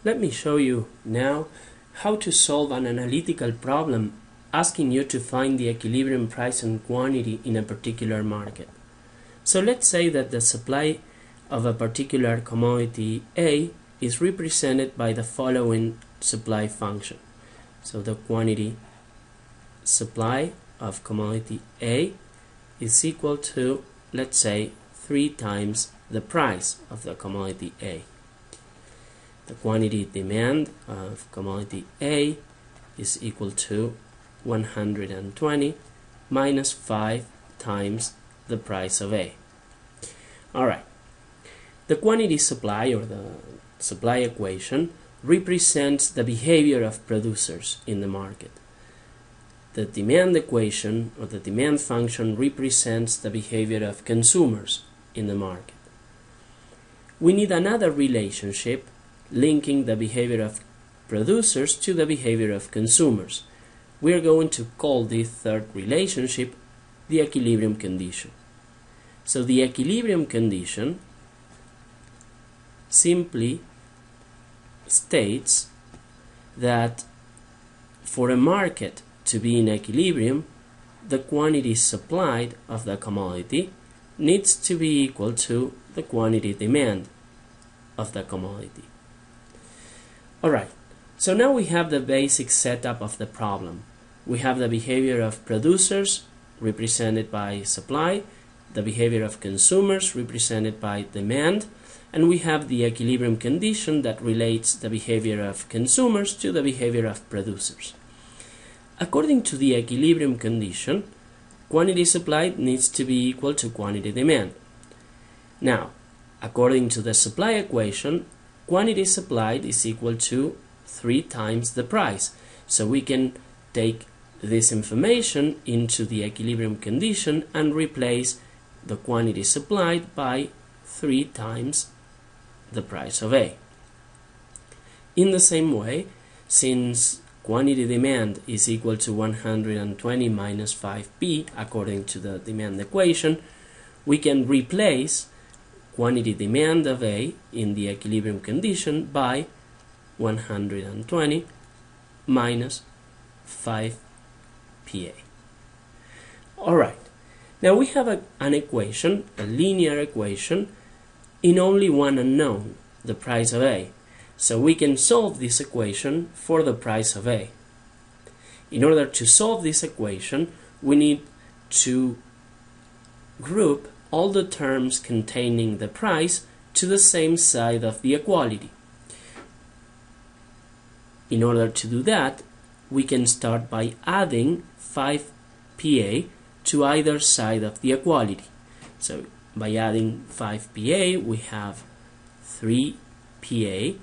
Let me show you now how to solve an analytical problem asking you to find the equilibrium price and quantity in a particular market. So let's say that the supply of a particular commodity A is represented by the following supply function. So the quantity supply of commodity A is equal to, let's say, 3 times the price of the commodity A. The quantity demand of commodity A is equal to 120 minus 5 times the price of A. Alright, the quantity supply or the supply equation represents the behavior of producers in the market. The demand equation or the demand function represents the behavior of consumers in the market. We need another relationship linking the behavior of producers to the behavior of consumers. We are going to call this third relationship the equilibrium condition. So the equilibrium condition simply states that for a market to be in equilibrium, the quantity supplied of the commodity needs to be equal to the quantity demand of the commodity. Alright, so now we have the basic setup of the problem. We have the behavior of producers represented by supply, the behavior of consumers represented by demand, and we have the equilibrium condition that relates the behavior of consumers to the behavior of producers. According to the equilibrium condition, quantity supplied needs to be equal to quantity demand. Now, according to the supply equation, quantity supplied is equal to 3 times the price. So we can take this information into the equilibrium condition and replace the quantity supplied by 3 times the price of A. In the same way, since quantity demand is equal to 120 minus 5p according to the demand equation, we can replace quantity demand of A in the equilibrium condition by 120 minus 5pa. Alright, now we have an equation, a linear equation, in only one unknown, the price of A. So we can solve this equation for the price of A. In order to solve this equation, we need to group all the terms containing the price to the same side of the equality. In order to do that, we can start by adding 5pa to either side of the equality. So by adding 5pa, we have 3pa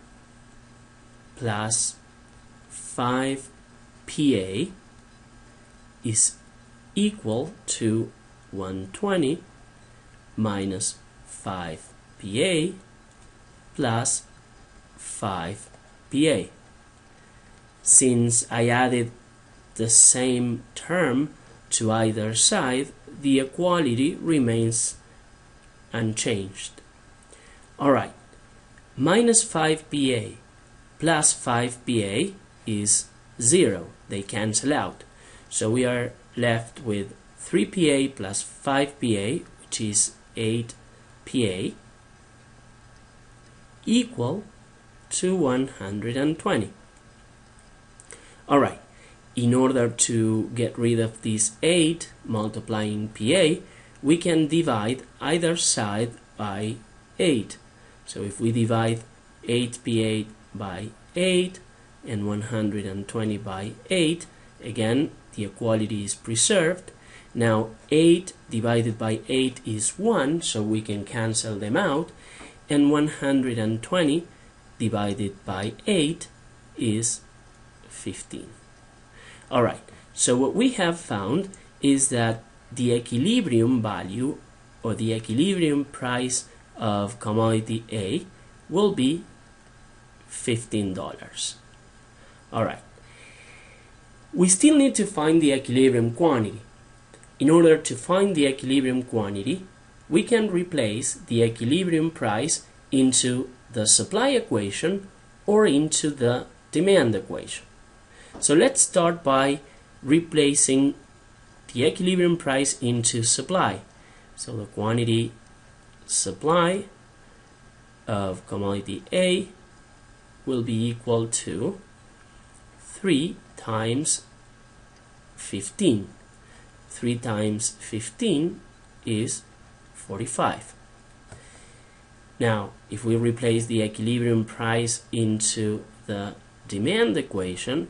plus 5pa is equal to 120 minus 5pa plus 5pa. Since I added the same term to either side, the equality remains unchanged. Alright, minus 5pa plus 5pa is 0. They cancel out. So we are left with 3pa plus 5pa, which is 8pa, equal to 120. Alright, in order to get rid of this 8 multiplying pa, we can divide either side by 8. So if we divide 8pa by 8 and 120 by 8, again the equality is preserved. Now 8 divided by 8 is 1, so we can cancel them out, and 120 divided by 8 is 15. Alright, so what we have found is that the equilibrium value or the equilibrium price of commodity A will be $15. Alright, we still need to find the equilibrium quantity. In order to find the equilibrium quantity, we can replace the equilibrium price into the supply equation or into the demand equation. So let's start by replacing the equilibrium price into supply. So the quantity supply of commodity A will be equal to 3 times 15. 3 times 15 is 45. Now, if we replace the equilibrium price into the demand equation,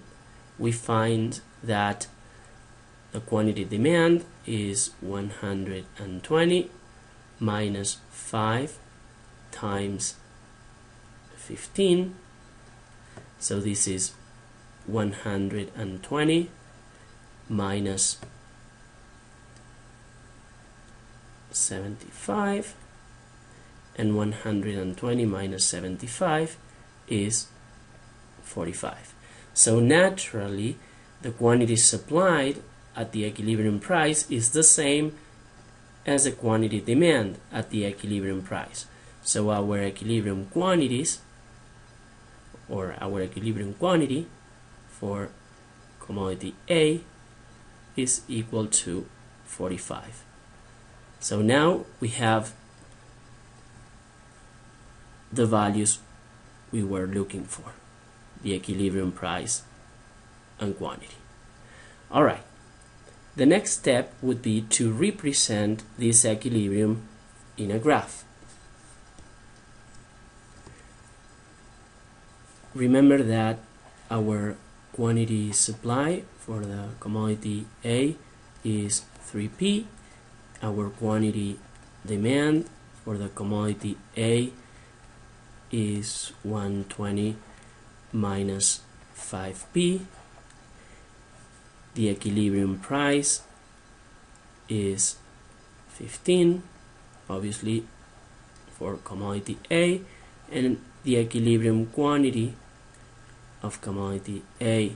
we find that the quantity demand is 120 minus 5 times 15. So this is 120 minus 75, and 120 minus 75 is 45. So naturally, the quantity supplied at the equilibrium price is the same as the quantity demand at the equilibrium price. So our equilibrium quantities, or our equilibrium quantity for commodity A, is equal to 45. So now we have the values we were looking for, the equilibrium price and quantity. Alright, the next step would be to represent this equilibrium in a graph. Remember that our quantity supply for the commodity A is 3P. Our quantity demand for the commodity A is 120 minus 5P. The equilibrium price is 15, obviously, for commodity A, and the equilibrium quantity of commodity A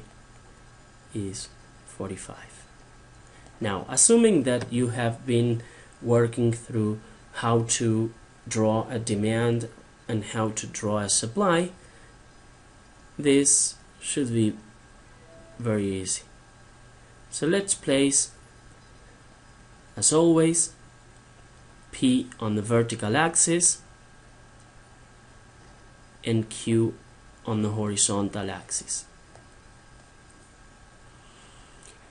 is 45. Now, assuming that you have been working through how to draw a demand and how to draw a supply, this should be very easy. So let's place, as always, P on the vertical axis and Q on the horizontal axis.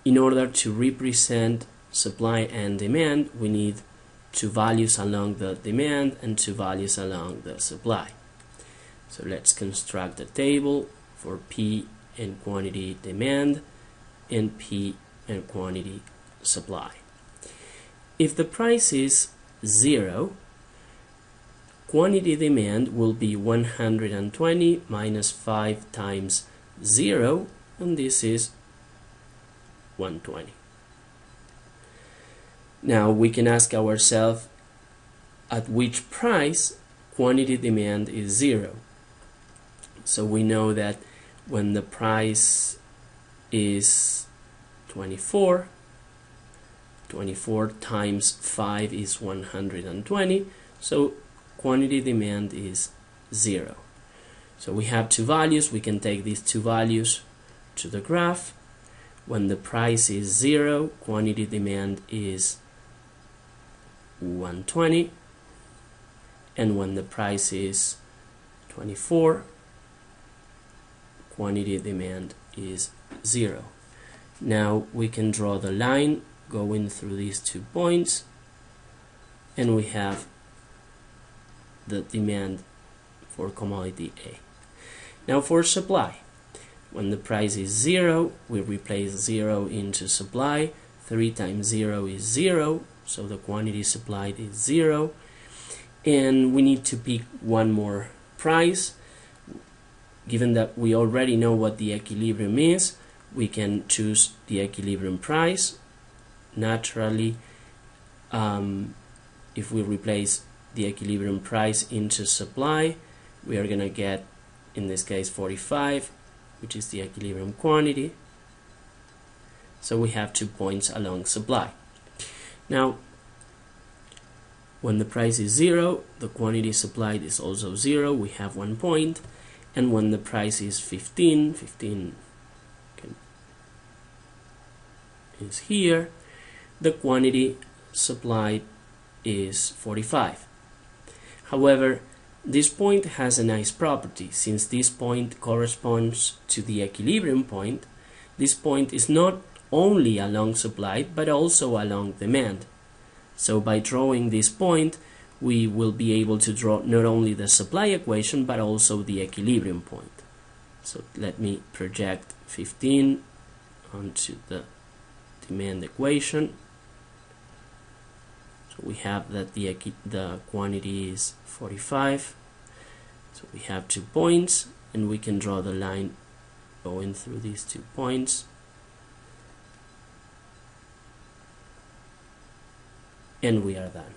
In order to represent supply and demand, we need two values along the demand and two values along the supply. So let's construct a table for P and quantity demand and P and quantity supply. If the price is 0, quantity demand will be 120 minus 5 times 0, and this is 120. Now we can ask ourselves at which price quantity demand is 0. So we know that when the price is 24 times 5 is 120, so quantity demand is 0. So we have two values. We can take these two values to the graph. When the price is 0, quantity demand is 120, and when the price is 24, quantity demand is 0. Now we can draw the line going through these 2 points, and we have the demand for commodity A. Now for supply, when the price is 0, we replace 0 into supply. 3 times 0 is 0, so the quantity supplied is 0, and we need to pick one more price. Given that we already know what the equilibrium is, we can choose the equilibrium price. Naturally, if we replace the equilibrium price into supply, we are going to get, in this case, 45, which is the equilibrium quantity. So we have 2 points along supply. Now, when the price is 0, the quantity supplied is also 0. We have 1 point. and when the price is 15 is here, the quantity supplied is 45. However, this point has a nice property. Since this point corresponds to the equilibrium point, this point is not only along supply but also along demand. So by drawing this point, we will be able to draw not only the supply equation but also the equilibrium point. So let me project 15 onto the demand equation. So we have that the quantity is 45. So we have 2 points, and we can draw the line going through these 2 points. And we are done.